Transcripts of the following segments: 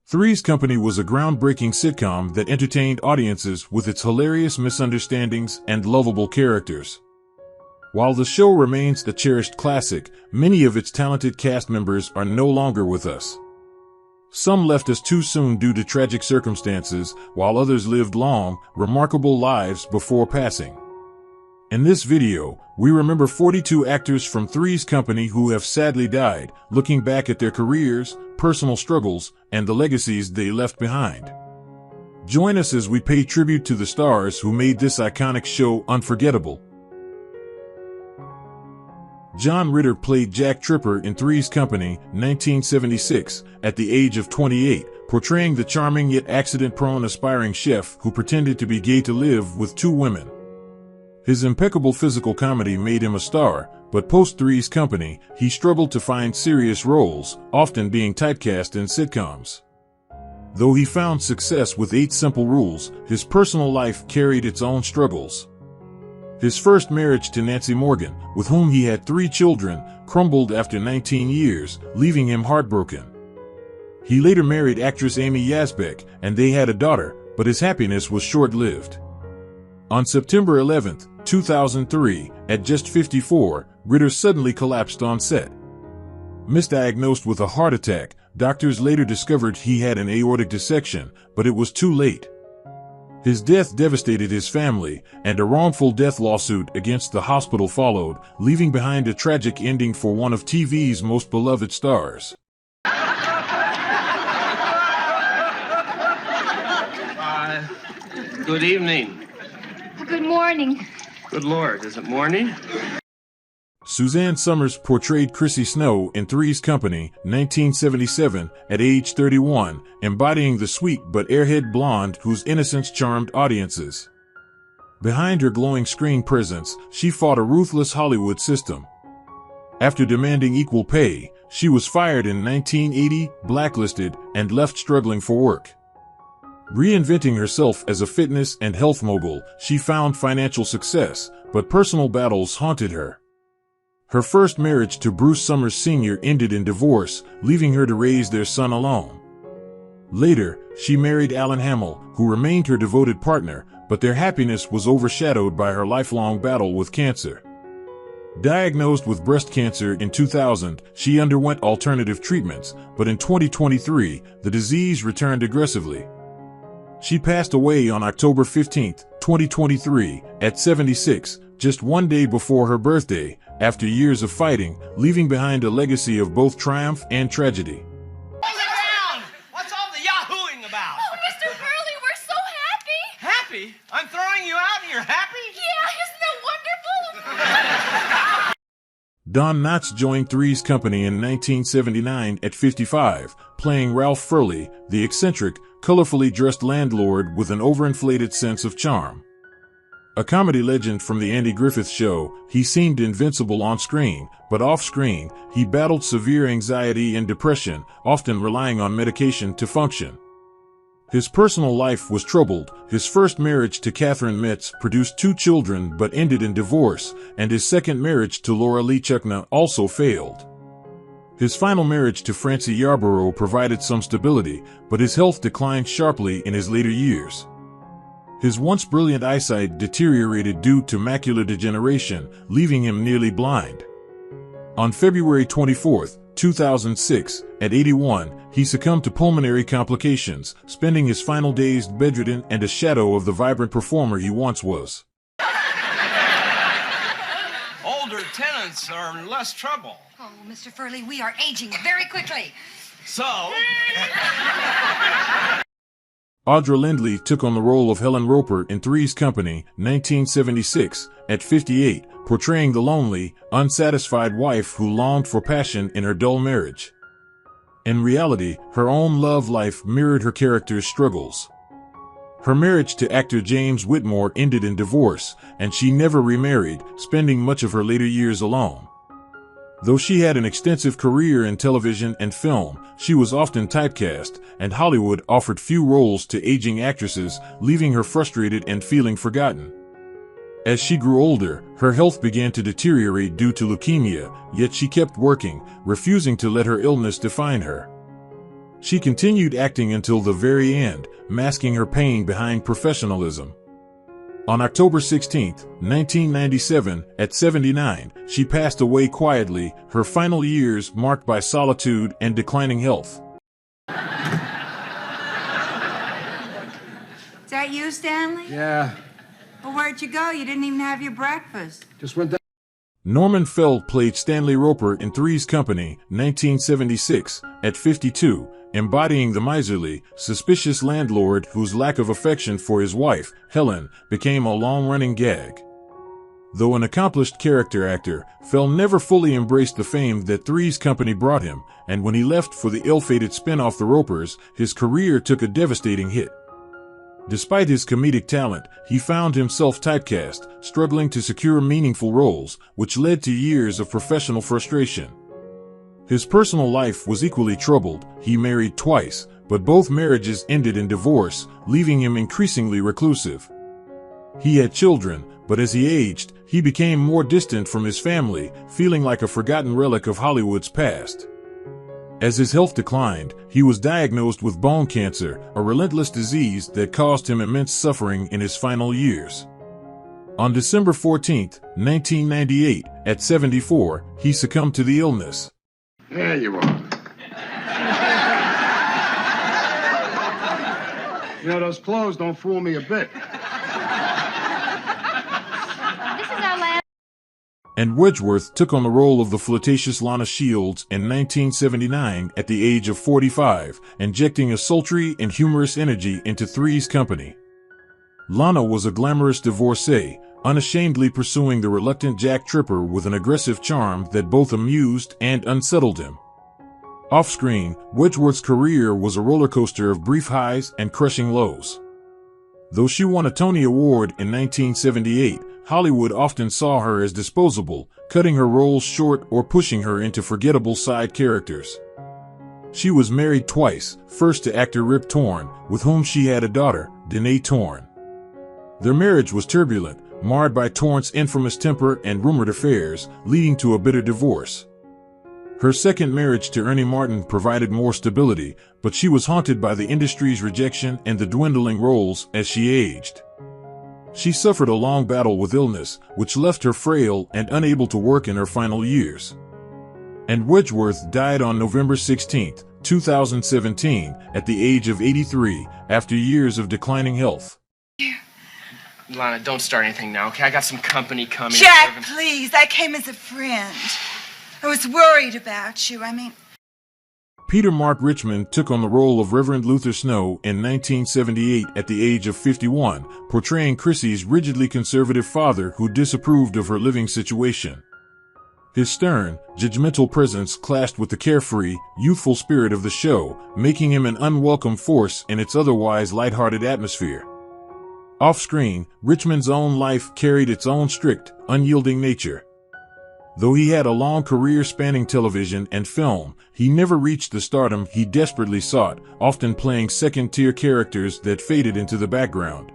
Three's Company was a groundbreaking sitcom that entertained audiences with its hilarious misunderstandings and lovable characters. While the show remains a cherished classic, many of its talented cast members are no longer with us. Some left us too soon due to tragic circumstances, while others lived long, remarkable lives before passing. In this video, we remember 42 actors from Three's Company who have sadly died, looking back at their careers, personal struggles, and the legacies they left behind. Join us as we pay tribute to the stars who made this iconic show unforgettable. John Ritter played Jack Tripper in Three's Company, 1976, at the age of 28, portraying the charming yet accident-prone aspiring chef who pretended to be gay to live with two women. His impeccable physical comedy made him a star, but post Three's Company, he struggled to find serious roles, often being typecast in sitcoms. Though he found success with 8 Simple Rules, his personal life carried its own struggles. His first marriage to Nancy Morgan, with whom he had 3 children, crumbled after 19 years, leaving him heartbroken. He later married actress Amy Yazbek, and they had a daughter, but his happiness was short-lived. On September 11, 2003, at just 54, Ritter suddenly collapsed on set. Misdiagnosed with a heart attack, doctors later discovered he had an aortic dissection, but it was too late. His death devastated his family, and a wrongful death lawsuit against the hospital followed, leaving behind a tragic ending for one of TV's most beloved stars. Good evening. Good morning. Good Lord, is it morning? Suzanne Somers portrayed Chrissy Snow in Three's Company, 1977, at age 31, embodying the sweet but airhead blonde whose innocence charmed audiences. Behind her glowing screen presence, she fought a ruthless Hollywood system. After demanding equal pay, she was fired in 1980, blacklisted, and left struggling for work. Reinventing herself as a fitness and health mogul, she found financial success, but personal battles haunted her. Her first marriage to Bruce Somers Sr. ended in divorce, leaving her to raise their son alone. Later, she married Alan Hamill, who remained her devoted partner, but their happiness was overshadowed by her lifelong battle with cancer. Diagnosed with breast cancer in 2000, she underwent alternative treatments, but in 2023, the disease returned aggressively. She passed away on October 15, 2023, at 76, just one day before her birthday, after years of fighting, leaving behind a legacy of both triumph and tragedy. Hold it down! What's all the yahooing about? Oh, Mr. Hurley, we're so happy! Happy? I'm throwing you out and you're happy? Yeah, isn't that wonderful? Don Knotts joined Three's Company in 1979 at 55, playing Ralph Furley, the eccentric, colorfully dressed landlord with an overinflated sense of charm. A comedy legend from The Andy Griffith Show, he seemed invincible on screen, but off-screen, he battled severe anxiety and depression, often relying on medication to function. His personal life was troubled. His first marriage to Catherine Metz produced 2 children but ended in divorce, and his second marriage to Laura Lee Chuckna also failed. His final marriage to Francie Yarborough provided some stability, but his health declined sharply in his later years. His once brilliant eyesight deteriorated due to macular degeneration, leaving him nearly blind. On February 24, 2006, at 81, he succumbed to pulmonary complications, spending his final days bedridden and a shadow of the vibrant performer he once was. Older tenants are in less trouble. Oh, Mr. Furley, we are aging very quickly. So? Audra Lindley took on the role of Helen Roper in Three's Company, 1976, at 58, portraying the lonely, unsatisfied wife who longed for passion in her dull marriage. In reality, her own love life mirrored her character's struggles. Her marriage to actor James Whitmore ended in divorce, and she never remarried, spending much of her later years alone. Though she had an extensive career in television and film, she was often typecast, and Hollywood offered few roles to aging actresses, leaving her frustrated and feeling forgotten. As she grew older, her health began to deteriorate due to leukemia, yet she kept working, refusing to let her illness define her. She continued acting until the very end, masking her pain behind professionalism. On October 16, 1997, at 79, she passed away quietly, her final years marked by solitude and declining health. Is that you, Stanley? Yeah, Well, where'd you go? You didn't even have your breakfast. just went down. Norman Feld played Stanley Roper in Three's Company, 1976, at 52, embodying the miserly, suspicious landlord whose lack of affection for his wife, Helen, became a long-running gag. Though an accomplished character actor, Feld never fully embraced the fame that Three's Company brought him, and when he left for the ill-fated spin-off The Ropers, his career took a devastating hit. Despite his comedic talent, he found himself typecast, struggling to secure meaningful roles, which led to years of professional frustration. His personal life was equally troubled. He married twice, but both marriages ended in divorce, leaving him increasingly reclusive. He had children, but as he aged, he became more distant from his family, feeling like a forgotten relic of Hollywood's past. As his health declined, he was diagnosed with bone cancer, a relentless disease that caused him immense suffering in his final years. On December 14, 1998, at 74, he succumbed to the illness. There you are. You know, those clothes don't fool me a bit. This is our last. And Wedgeworth took on the role of the flirtatious Lana Shields in 1979 at the age of 45, injecting a sultry and humorous energy into Three's Company. Lana was a glamorous divorcee, unashamedly pursuing the reluctant Jack Tripper with an aggressive charm that both amused and unsettled him. Off-screen, Wedgeworth's career was a roller coaster of brief highs and crushing lows. Though she won a Tony Award in 1978, Hollywood often saw her as disposable, cutting her roles short or pushing her into forgettable side characters. She was married twice, first to actor Rip Torn, with whom she had a daughter, Danae Torn. Their marriage was turbulent, marred by Torrance' infamous temper and rumored affairs, leading to a bitter divorce. Her second marriage to Ernie Martin provided more stability, but she was haunted by the industry's rejection and the dwindling roles as she aged. She suffered a long battle with illness, which left her frail and unable to work in her final years. And Wedgeworth died on November 16, 2017, at the age of 83, after years of declining health. Lana, don't start anything now, okay? I got some company coming. Jack, please. I came as a friend. I was worried about you. Peter Mark Richman took on the role of Reverend Luther Snow in 1978 at the age of 51, portraying Chrissy's rigidly conservative father who disapproved of her living situation. His stern, judgmental presence clashed with the carefree, youthful spirit of the show, making him an unwelcome force in its otherwise lighthearted atmosphere. Off-screen, Richman's own life carried its own strict, unyielding nature. Though he had a long career spanning television and film, he never reached the stardom he desperately sought, often playing second-tier characters that faded into the background.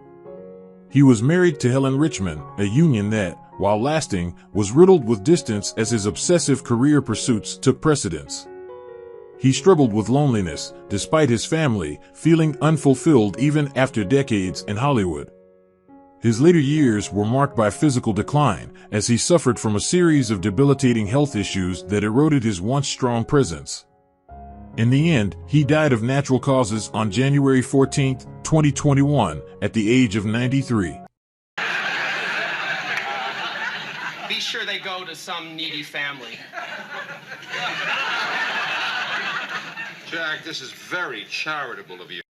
He was married to Helen Richman, a union that, while lasting, was riddled with distance as his obsessive career pursuits took precedence. He struggled with loneliness, despite his family, feeling unfulfilled even after decades in Hollywood. His later years were marked by physical decline, as he suffered from a series of debilitating health issues that eroded his once strong presence. In the end, he died of natural causes on January 14, 2021, at the age of 93. Be sure they go to some needy family. Jack, this is very charitable of you.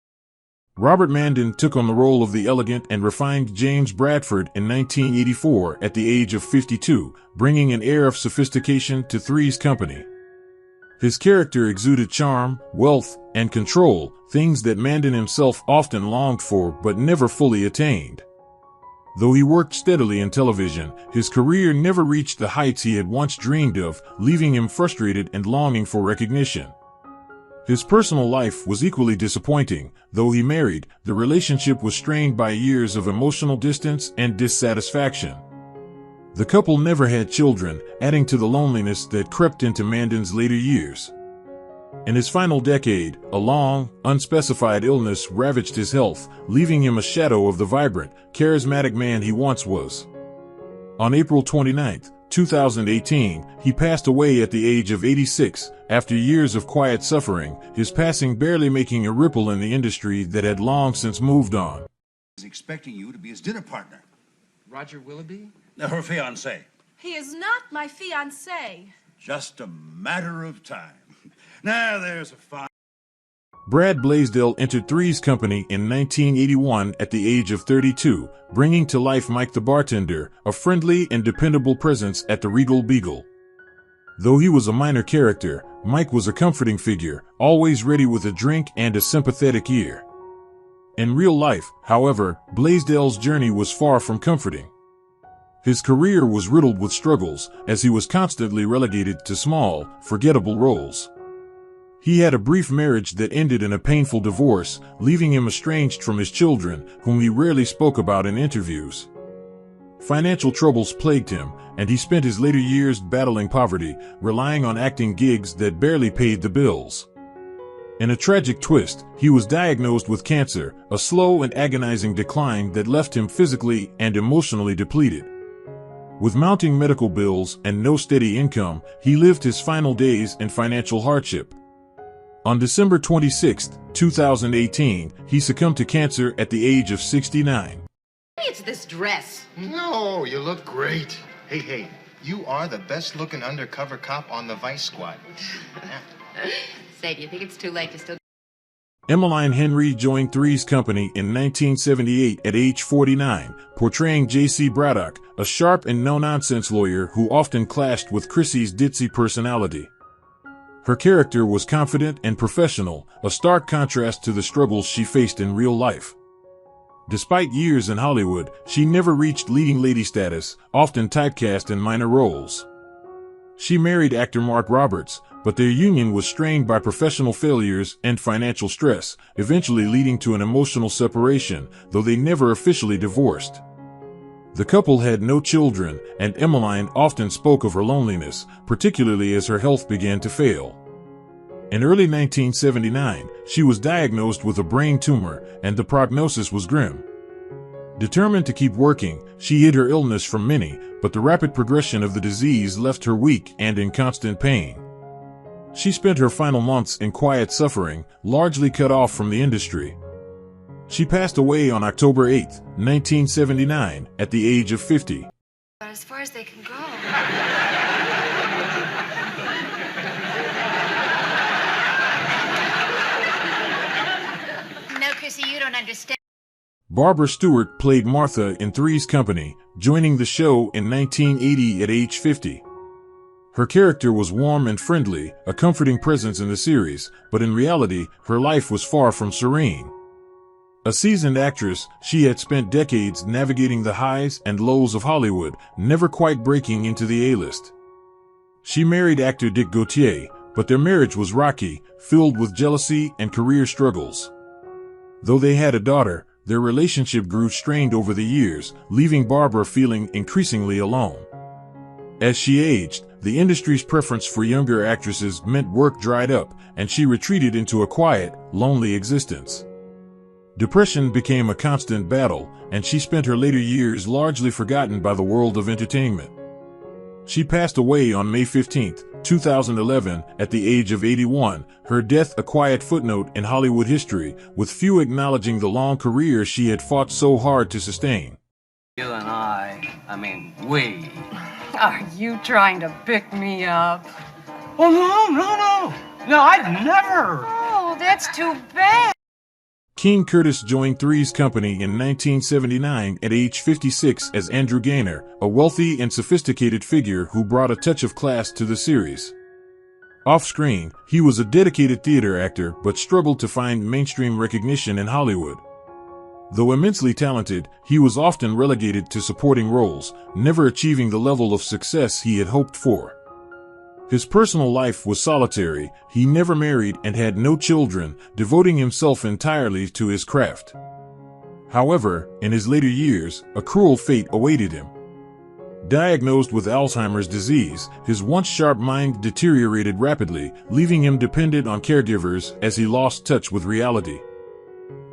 Robert Mandan took on the role of the elegant and refined James Bradford in 1984 at the age of 52, bringing an air of sophistication to Three's Company. His character exuded charm, wealth, and control, things that Mandan himself often longed for but never fully attained. Though he worked steadily in television, his career never reached the heights he had once dreamed of, leaving him frustrated and longing for recognition. His personal life was equally disappointing. Though he married, the relationship was strained by years of emotional distance and dissatisfaction. The couple never had children, adding to the loneliness that crept into Mandan's later years. In his final decade, a long, unspecified illness ravaged his health, leaving him a shadow of the vibrant, charismatic man he once was. On April 29, 2018, he passed away at the age of 86, after years of quiet suffering, his passing barely making a ripple in the industry that had long since moved on. He's expecting you to be his dinner partner. Roger Willoughby? Her fiancé. He is not my fiancé. Just a matter of time. Now there's a fine. Brad Blaisdell entered Three's Company in 1981 at the age of 32, bringing to life Mike the bartender, a friendly and dependable presence at the Regal Beagle. Though he was a minor character, Mike was a comforting figure, always ready with a drink and a sympathetic ear. In real life, however, Blaisdell's journey was far from comforting. His career was riddled with struggles, as he was constantly relegated to small, forgettable roles. He had a brief marriage that ended in a painful divorce, leaving him estranged from his children, whom he rarely spoke about in interviews. Financial troubles plagued him, and he spent his later years battling poverty, relying on acting gigs that barely paid the bills. In a tragic twist, he was diagnosed with cancer, a slow and agonizing decline that left him physically and emotionally depleted. With mounting medical bills and no steady income, he lived his final days in financial hardship. On December 26, 2018, he succumbed to cancer at the age of 69. It's this dress. No, you look great. Hey, you are the best-looking undercover cop on the Vice Squad. Say, do you think it's too late to still... Emiline Henry joined Three's Company in 1978 at age 49, portraying J.C. Braddock, a sharp and no-nonsense lawyer who often clashed with Chrissy's ditzy personality. Her character was confident and professional, a stark contrast to the struggles she faced in real life. Despite years in Hollywood, she never reached leading lady status, often typecast in minor roles. She married actor Mark Roberts, but their union was strained by professional failures and financial stress, eventually leading to an emotional separation, though they never officially divorced. The couple had no children, and Emiline often spoke of her loneliness, particularly as her health began to fail. In early 1979, she was diagnosed with a brain tumor, and the prognosis was grim. Determined to keep working, she hid her illness from many, but the rapid progression of the disease left her weak and in constant pain. She spent her final months in quiet suffering, largely cut off from the industry. She passed away on October 8, 1979, at the age of 50. As far as they can go. No, Chrissy, you don't understand. Barbara Stuart played Martha in Three's Company, joining the show in 1980 at age 50. Her character was warm and friendly, a comforting presence in the series, but in reality, her life was far from serene. A seasoned actress, she had spent decades navigating the highs and lows of Hollywood, never quite breaking into the A-list. She married actor Dick Gautier, but their marriage was rocky, filled with jealousy and career struggles. Though they had a daughter, their relationship grew strained over the years, leaving Barbara feeling increasingly alone. As she aged, the industry's preference for younger actresses meant work dried up, and she retreated into a quiet, lonely existence. Depression became a constant battle, and she spent her later years largely forgotten by the world of entertainment. She passed away on May 15, 2011, at the age of 81, her death a quiet footnote in Hollywood history, with few acknowledging the long career she had fought so hard to sustain. You and I mean, we. Are you trying to pick me up? Oh, no. No, I'd never. Oh, that's too bad. Keene Curtis joined Three's Company in 1979 at age 56 as Andrew Gaynor, a wealthy and sophisticated figure who brought a touch of class to the series. Off-screen, he was a dedicated theater actor but struggled to find mainstream recognition in Hollywood. Though immensely talented, he was often relegated to supporting roles, never achieving the level of success he had hoped for. His personal life was solitary, he never married and had no children, devoting himself entirely to his craft. However, in his later years, a cruel fate awaited him. Diagnosed with Alzheimer's disease, his once sharp mind deteriorated rapidly, leaving him dependent on caregivers as he lost touch with reality.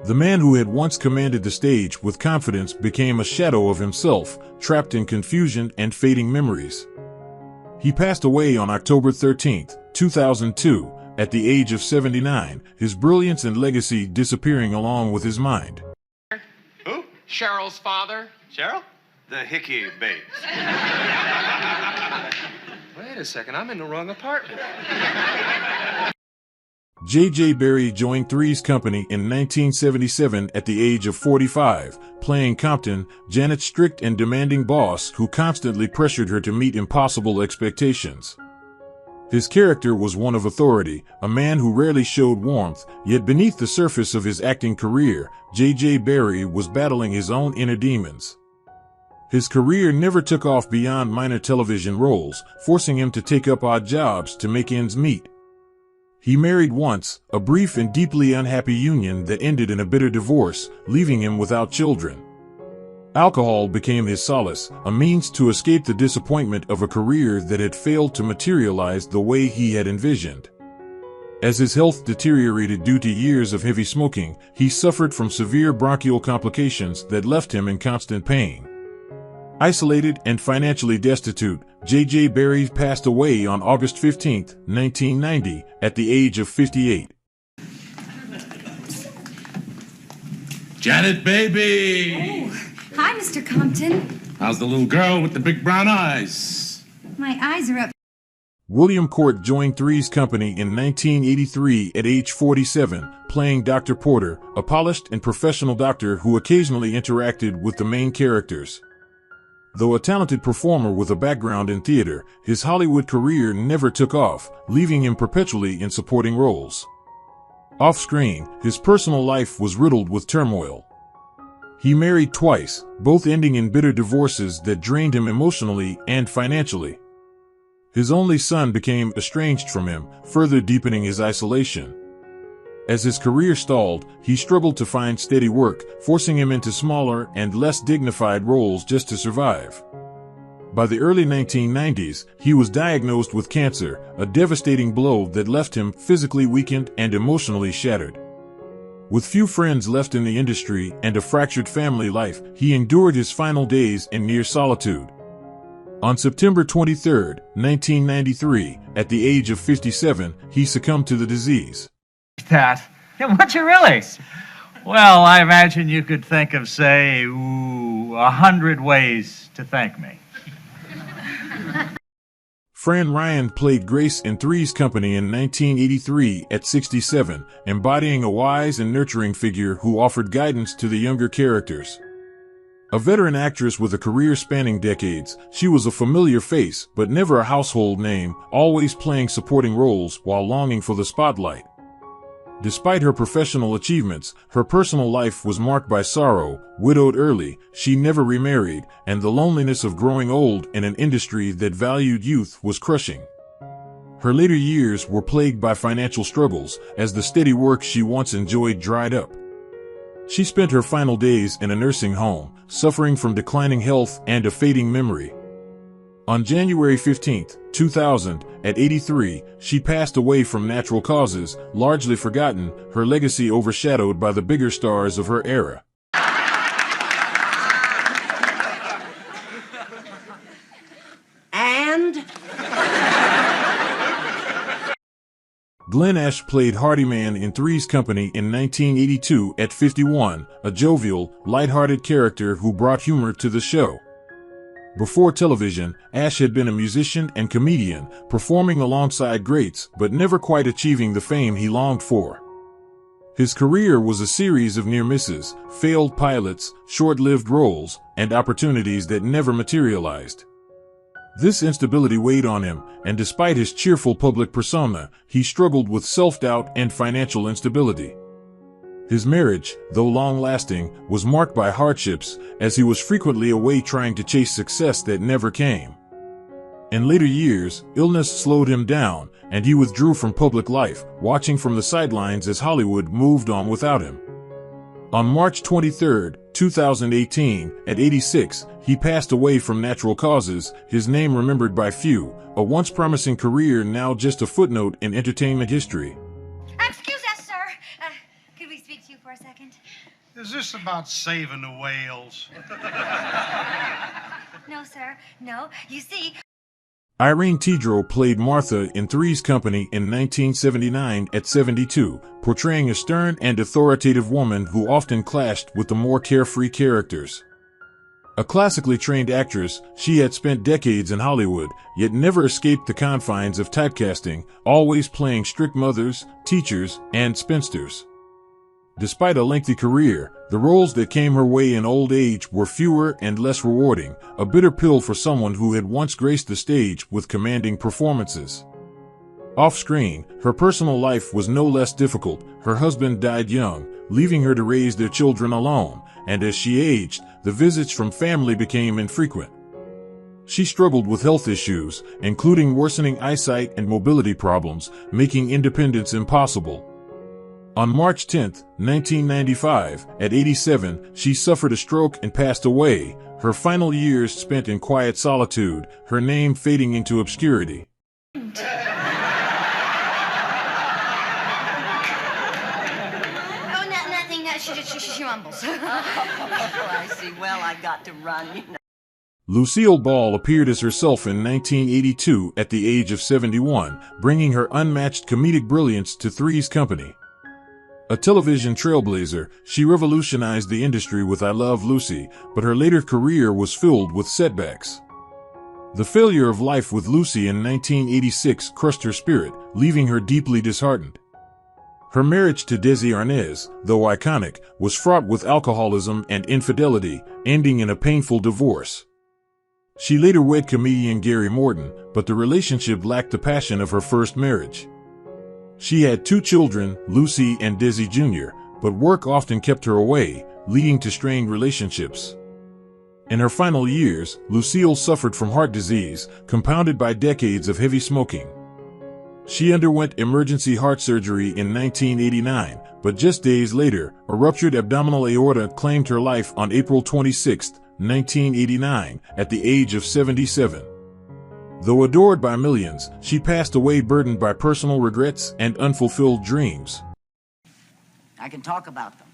The man who had once commanded the stage with confidence became a shadow of himself, trapped in confusion and fading memories. He passed away on October 13, 2002, at the age of 79, his brilliance and legacy disappearing along with his mind. Who? Cheryl's father. Cheryl? The Hickey babes. Wait a second, I'm in the wrong apartment. J.J. Barrie joined Three's Company in 1977 at the age of 45, playing Compton, Janet's strict and demanding boss who constantly pressured her to meet impossible expectations. His character was one of authority, a man who rarely showed warmth, yet beneath the surface of his acting career, J.J. Barrie was battling his own inner demons. His career never took off beyond minor television roles, forcing him to take up odd jobs to make ends meet. He married once, a brief and deeply unhappy union that ended in a bitter divorce, leaving him without children. Alcohol became his solace, a means to escape the disappointment of a career that had failed to materialize the way he had envisioned. As his health deteriorated due to years of heavy smoking, he suffered from severe bronchial complications that left him in constant pain. Isolated and financially destitute, J.J. Barrie passed away on August 15, 1990, at the age of 58. Janet, baby! Oh, hi, Mr. Compton. How's the little girl with the big brown eyes? My eyes are up. William Court joined Three's Company in 1983 at age 47, playing Dr. Porter, a polished and professional doctor who occasionally interacted with the main characters. Though a talented performer with a background in theater, his Hollywood career never took off, leaving him perpetually in supporting roles. Off-screen, his personal life was riddled with turmoil. He married twice, both ending in bitter divorces that drained him emotionally and financially. His only son became estranged from him, further deepening his isolation. As his career stalled, he struggled to find steady work, forcing him into smaller and less dignified roles just to survive. By the early 1990s, he was diagnosed with cancer, a devastating blow that left him physically weakened and emotionally shattered. With few friends left in the industry and a fractured family life, he endured his final days in near solitude. On September 23, 1993, at the age of 57, he succumbed to the disease. That? Yeah, would you really? Well, I imagine you could think of, say, 100 ways to thank me. Fran Ryan played Grace in Three's Company in 1983 at 67, embodying a wise and nurturing figure who offered guidance to the younger characters. A veteran actress with a career spanning decades, she was a familiar face but never a household name, always playing supporting roles while longing for the spotlight. Despite her professional achievements, her personal life was marked by sorrow. Widowed early, she never remarried, and the loneliness of growing old in an industry that valued youth was crushing. Her later years were plagued by financial struggles, as the steady work she once enjoyed dried up. She spent her final days in a nursing home, suffering from declining health and a fading memory. On January 15, 2000, at 83, she passed away from natural causes, largely forgotten, her legacy overshadowed by the bigger stars of her era. And? Glen Ash played Hardyman in Three's Company in 1982 at 51, a jovial, light-hearted character who brought humor to the show. Before television, Ash had been a musician and comedian, performing alongside greats but never quite achieving the fame he longed for. His career was a series of near misses, failed pilots, short-lived roles, and opportunities that never materialized. This instability weighed on him, and despite his cheerful public persona, he struggled with self-doubt and financial instability. His marriage, though long-lasting, was marked by hardships, as he was frequently away trying to chase success that never came. In later years, illness slowed him down, and he withdrew from public life, watching from the sidelines as Hollywood moved on without him. On March 23, 2018, at 86, he passed away from natural causes, his name remembered by few, a once promising career now just a footnote in entertainment history. Excuse us, sir. Could we speak to you for a second? Is this about saving the whales? No, sir. No. You see... Irene Tedrow played Martha in Three's Company in 1979 at 72, portraying a stern and authoritative woman who often clashed with the more carefree characters. A classically trained actress, she had spent decades in Hollywood, yet never escaped the confines of typecasting, always playing strict mothers, teachers, and spinsters. Despite a lengthy career, the roles that came her way in old age were fewer and less rewarding, a bitter pill for someone who had once graced the stage with commanding performances. Off-screen, her personal life was no less difficult. Her husband died young, leaving her to raise their children alone, and as she aged, the visits from family became infrequent. She struggled with health issues, including worsening eyesight and mobility problems, making independence impossible. On March 10, 1995, at 87, she suffered a stroke and passed away, her final years spent in quiet solitude, her name fading into obscurity. Oh, nothing. She mumbles. Oh, I see. Well, I got to run, you know. Lucille Ball appeared as herself in 1982 at the age of 71, bringing her unmatched comedic brilliance to Three's Company. A television trailblazer, she revolutionized the industry with I Love Lucy, but her later career was filled with setbacks. The failure of Life with Lucy in 1986 crushed her spirit, leaving her deeply disheartened. Her marriage to Desi Arnaz, though iconic, was fraught with alcoholism and infidelity, ending in a painful divorce. She later wed comedian Gary Morton, but the relationship lacked the passion of her first marriage. She had 2 children, Lucy and Desi Jr., but work often kept her away, leading to strained relationships. In her final years, Lucille suffered from heart disease, compounded by decades of heavy smoking. She underwent emergency heart surgery in 1989, but just days later, a ruptured abdominal aorta claimed her life on April 26, 1989, at the age of 77. Though adored by millions, she passed away burdened by personal regrets and unfulfilled dreams. I can talk about them.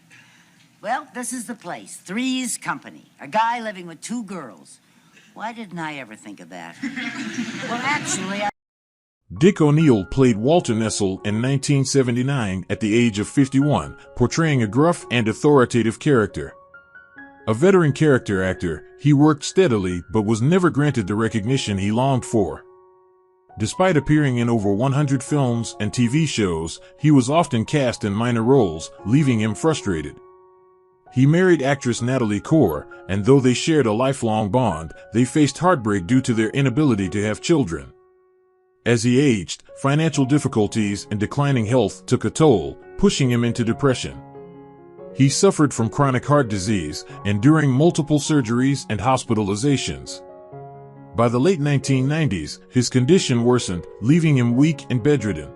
Well, this is the place, Three's Company. A guy living with 2 girls. Why didn't I ever think of that? Well, actually, Dick O'Neill played Walter Nessel in 1979 at the age of 51, portraying a gruff and authoritative character. A veteran character actor, he worked steadily but was never granted the recognition he longed for. Despite appearing in over 100 films and TV shows, he was often cast in minor roles, leaving him frustrated. He married actress Natalie Schafer, and though they shared a lifelong bond, they faced heartbreak due to their inability to have children. As he aged, financial difficulties and declining health took a toll, pushing him into depression. He suffered from chronic heart disease, enduring multiple surgeries and hospitalizations. By the late 1990s, his condition worsened, leaving him weak and bedridden.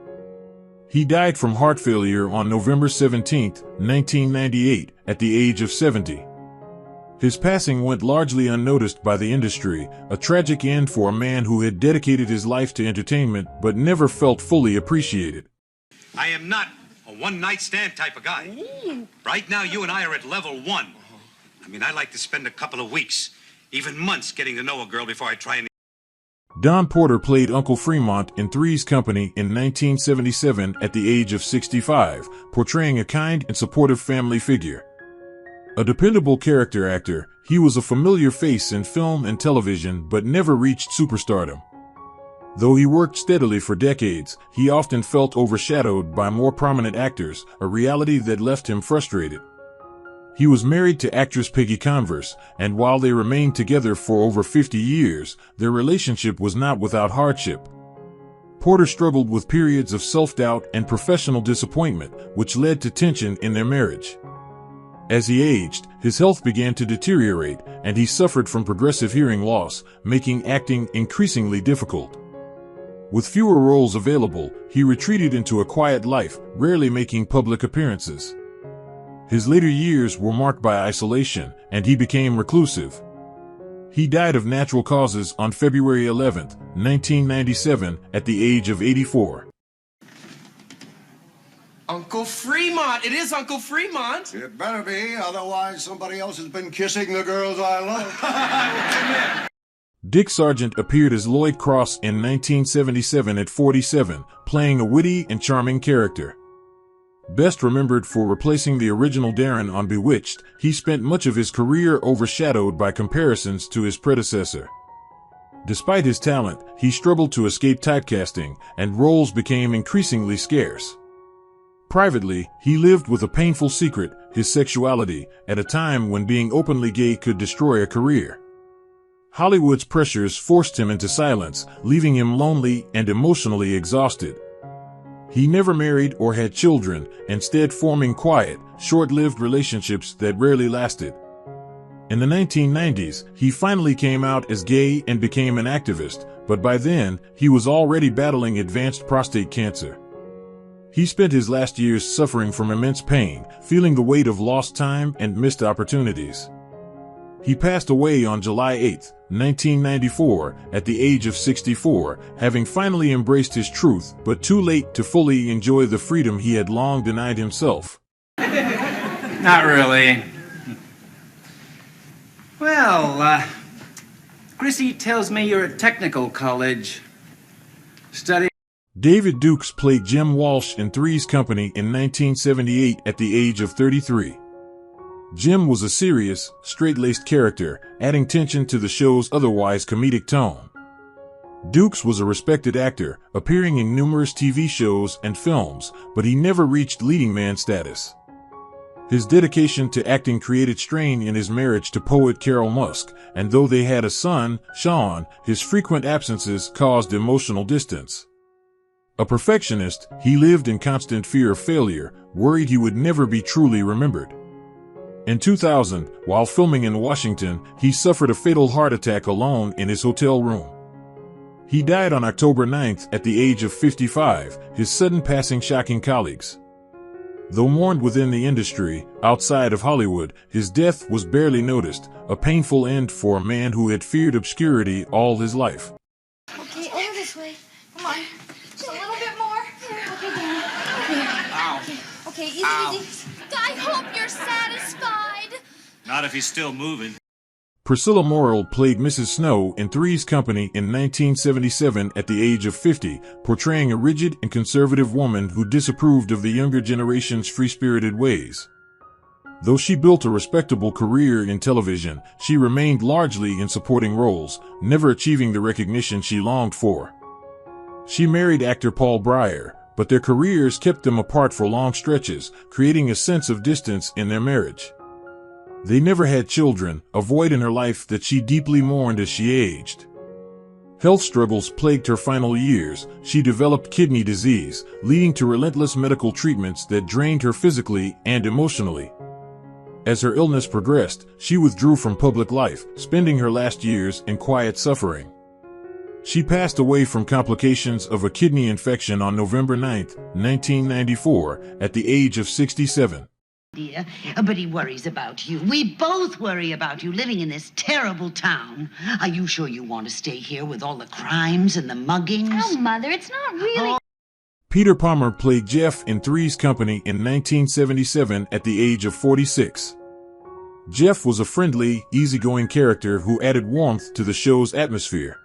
He died from heart failure on November 17, 1998, at the age of 70. His passing went largely unnoticed by the industry, a tragic end for a man who had dedicated his life to entertainment but never felt fully appreciated. I am not a one-night stand type of guy. Right now, you and I are at level 1. I mean, I like to spend a couple of weeks, even months, getting to know a girl before I try and... Don Porter played Uncle Fremont in Three's Company in 1977 at the age of 65, portraying a kind and supportive family figure. A dependable character actor, he was a familiar face in film and television but never reached superstardom. Though he worked steadily for decades, he often felt overshadowed by more prominent actors, a reality that left him frustrated. He was married to actress Peggy Converse, and while they remained together for over 50 years, their relationship was not without hardship. Porter struggled with periods of self-doubt and professional disappointment, which led to tension in their marriage. As he aged, his health began to deteriorate, and he suffered from progressive hearing loss, making acting increasingly difficult. With fewer roles available, he retreated into a quiet life, rarely making public appearances. His later years were marked by isolation, and he became reclusive. He died of natural causes on February 11, 1997, at the age of 84. Uncle Fremont. It is Uncle Fremont. It better be, otherwise somebody else has been kissing the girls I love. Dick Sargent appeared as Lloyd Cross in 1977 at 47, playing a witty and charming character. Best remembered for replacing the original Darren on Bewitched, he spent much of his career overshadowed by comparisons to his predecessor. Despite his talent, he struggled to escape typecasting, and roles became increasingly scarce. Privately, he lived with a painful secret, his sexuality, at a time when being openly gay could destroy a career. Hollywood's pressures forced him into silence, leaving him lonely and emotionally exhausted. He never married or had children, instead forming quiet, short-lived relationships that rarely lasted. In the 1990s, he finally came out as gay and became an activist, but by then, he was already battling advanced prostate cancer. He spent his last years suffering from immense pain, feeling the weight of lost time and missed opportunities. He passed away on July 8, 1994, at the age of 64, having finally embraced his truth, but too late to fully enjoy the freedom he had long denied himself. Not really. Well, Chrissy tells me you're at technical college. Studying. David Dukes played Jim Walsh in Three's Company in 1978 at the age of 33. Jim was a serious, straight-laced character, adding tension to the show's otherwise comedic tone. Dukes was a respected actor, appearing in numerous TV shows and films, but he never reached leading man status. His dedication to acting created strain in his marriage to poet Carol Musk, and though they had a son, Sean, his frequent absences caused emotional distance. A perfectionist, he lived in constant fear of failure, worried he would never be truly remembered. In 2000, while filming in Washington, he suffered a fatal heart attack alone in his hotel room. He died on October 9th at the age of 55, his sudden passing shocking colleagues. Though mourned within the industry, outside of Hollywood, his death was barely noticed, a painful end for a man who had feared obscurity all his life. Okay, over this way. Come on. Just a little bit more. Okay, down. Ow. Okay, easy, Ow. easy. I hope you're satisfied. Not if he's still moving. Priscilla Morrill played Mrs. Snow in Three's Company in 1977 at the age of 50, portraying a rigid and conservative woman who disapproved of the younger generation's free-spirited ways. Though she built a respectable career in television, she remained largely in supporting roles, never achieving the recognition she longed for. She married actor Paul Breyer, but their careers kept them apart for long stretches, creating a sense of distance in their marriage. They never had children, a void in her life that she deeply mourned as she aged. Health struggles plagued her final years. She developed kidney disease, leading to relentless medical treatments that drained her physically and emotionally. As her illness progressed, she withdrew from public life, spending her last years in quiet suffering. She passed away from complications of a kidney infection on November 9, 1994, at the age of 67. Dear, but he worries about you. We both worry about you living in this terrible town. Are you sure you want to stay here with all the crimes and the muggings? Oh, Mother, it's not really... Peter Palmer played Jeff in Three's Company in 1977 at the age of 46. Jeff was a friendly, easygoing character who added warmth to the show's atmosphere.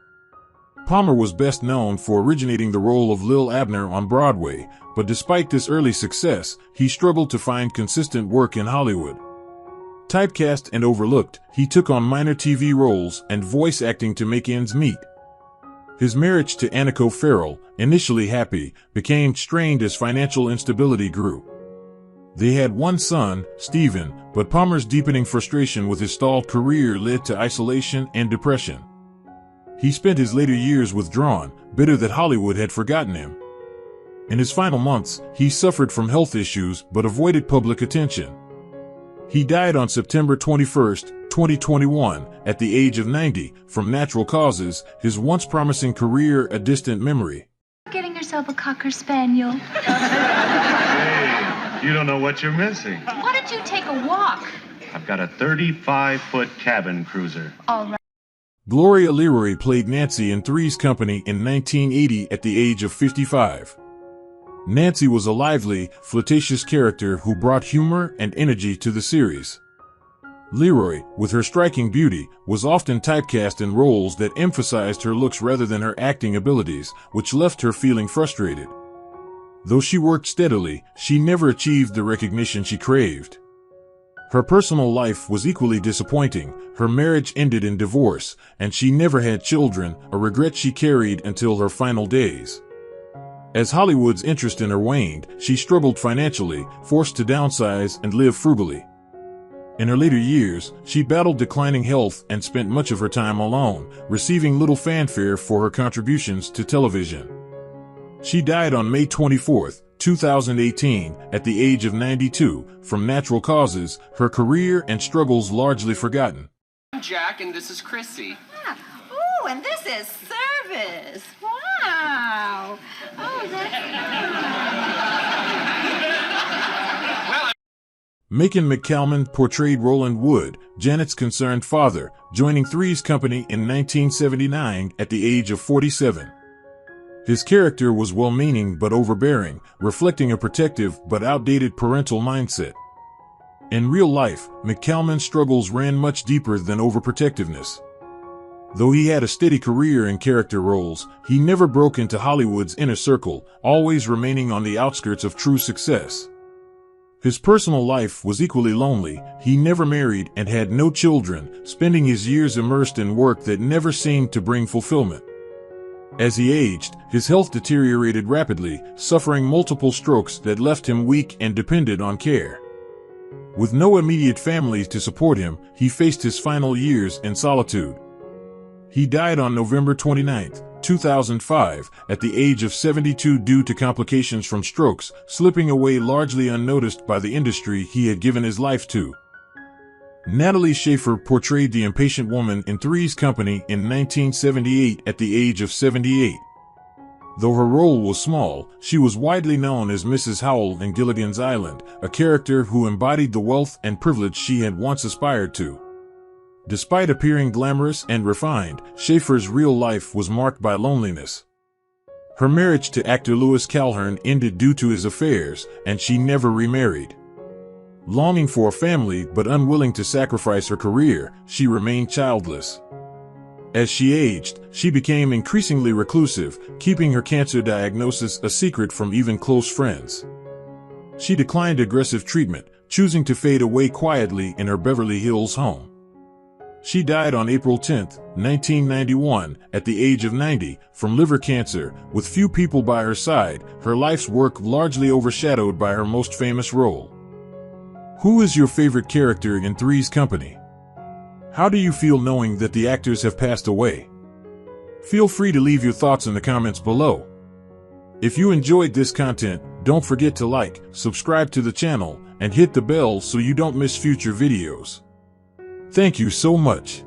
Palmer was best known for originating the role of Lil Abner on Broadway, but despite this early success, he struggled to find consistent work in Hollywood. Typecast and overlooked, he took on minor TV roles and voice acting to make ends meet. His marriage to Anniko Farrell, initially happy, became strained as financial instability grew. They had one son, Stephen, but Palmer's deepening frustration with his stalled career led to isolation and depression. He spent his later years withdrawn, bitter that Hollywood had forgotten him. In his final months, he suffered from health issues but avoided public attention. He died on September 21, 2021, at the age of 90, from natural causes, his once promising career a distant memory. Getting yourself a Cocker Spaniel. Hey, You don't know what you're missing. Why don't you take a walk? I've got a 35-foot cabin cruiser. All right. Gloria LeRoy played Nancy in Three's Company in 1980 at the age of 55. Nancy was a lively, flirtatious character who brought humor and energy to the series. LeRoy, with her striking beauty, was often typecast in roles that emphasized her looks rather than her acting abilities, which left her feeling frustrated. Though she worked steadily, she never achieved the recognition she craved. Her personal life was equally disappointing. Her marriage ended in divorce, and she never had children, a regret she carried until her final days. As Hollywood's interest in her waned, she struggled financially, forced to downsize and live frugally. In her later years, she battled declining health and spent much of her time alone, receiving little fanfare for her contributions to television. She died on May 24, 2018, at the age of 92, from natural causes, her career and struggles largely forgotten. I'm Jack, and this is Chrissy. Oh, and this is service. Wow. Oh, that's... Macon McCalman portrayed Roland Wood, Janet's concerned father, joining Three's Company in 1979 at the age of 47. His character was well-meaning but overbearing, reflecting a protective but outdated parental mindset. In real life, McCalman's struggles ran much deeper than overprotectiveness. Though he had a steady career in character roles, he never broke into Hollywood's inner circle, always remaining on the outskirts of true success. His personal life was equally lonely. He never married and had no children, spending his years immersed in work that never seemed to bring fulfillment. As he aged, his health deteriorated rapidly, suffering multiple strokes that left him weak and dependent on care. With no immediate family to support him, he faced his final years in solitude. He died on November 29, 2005, at the age of 72 due to complications from strokes, slipping away largely unnoticed by the industry he had given his life to. Natalie Schafer portrayed the impatient woman in Three's Company in 1978 at the age of 78. Though her role was small, she was widely known as Mrs. Howell in Gilligan's Island, a character who embodied the wealth and privilege she had once aspired to. Despite appearing glamorous and refined, Schafer's real life was marked by loneliness. Her marriage to actor Louis Calhern ended due to his affairs, and she never remarried. Longing for a family but unwilling to sacrifice her career, she remained childless. As she aged, she became increasingly reclusive, keeping her cancer diagnosis a secret from even close friends. She declined aggressive treatment, choosing to fade away quietly in her Beverly Hills home. She died on April 10, 1991, at the age of 90, from liver cancer. With few people by her side, her life's work largely overshadowed by her most famous role. Who is your favorite character in Three's Company? How do you feel knowing that the actors have passed away? Feel free to leave your thoughts in the comments below. If you enjoyed this content, don't forget to like, subscribe to the channel, and hit the bell so you don't miss future videos. Thank you so much.